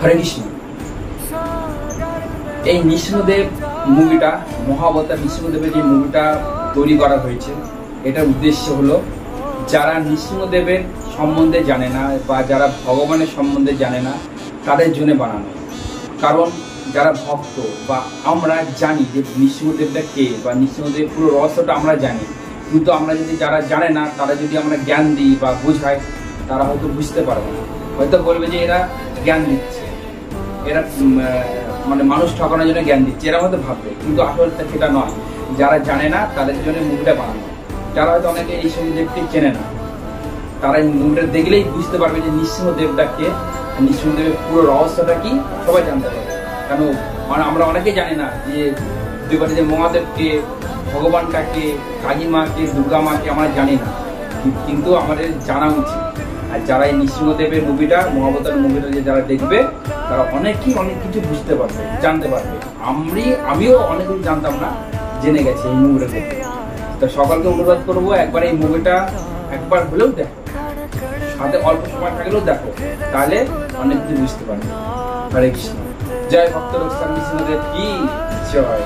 হরে কৃষ্ণ। এই নৃসিংহদেব মুভিটা, মহাবতার নৃসিংহদেবের যে মুভিটা তৈরি করা হয়েছে, এটার উদ্দেশ্য হলো যারা নৃসিংহদেবের সম্বন্ধে জানে না বা যারা ভগবানের সম্বন্ধে জানে না তাদের জন্য বানানো। কারণ যারা ভক্ত বা আমরা জানি যে নৃসিংহদেবটা কে বা নৃসিংহদেবের পুরো রহস্যটা আমরা জানি, কিন্তু আমরা যদি যারা জানে না তারা যদি আমরা জ্ঞান দিই বা বোঝাই, তারা হয়তো বুঝতে পারবে না, হয়তো বলবে যে এরা জ্ঞান দিচ্ছে, এরা মানে মানুষ ঠকানোর জন্য জ্ঞান দিচ্ছে, এরা হয়তো ভাববে, কিন্তু আসলে সেটা নয়। যারা জানে না তাদের জন্য মুভিটা বানানো। যারা হয়তো অনেকে এই নৃসিংহদেবকে চেনে না, তারা এই মুভিটা দেখলেই বুঝতে পারবে যে নৃসিংহদেবটা কে, নৃসিংহদেবের পুরো রহস্যটা কি সবাই জানতে পারবে। কেন মানে আমরা অনেকেই জানি না যে যে মহাদেবকে, ভগবানটাকে, কালী মাকে, দুর্গা মাকে আমরা জানি না, কিন্তু আমাদের জানা উচিত। আর যারা এই নৃসিংহদেবের মুভিটা, মহাবতার মুভিটা যে যারা দেখবে, তারা অনেকেই অনেক কিছু বুঝতে পারবে, জানতে পারবে। আমিও অনেক কিছু জানতাম না, জেনে গেছি এই মুভিটা দেখে। তো সকলকে অনুরোধ করবো একবার এই মুভিটা একবার হলেও দেখো, সাথে অল্প সময় থাকলেও দেখো, তাহলে অনেক কিছু বুঝতে পারবে। হরে কৃষ্ণ। জয় ভক্ত রক্ষা নৃসিংহদেব কি জয়।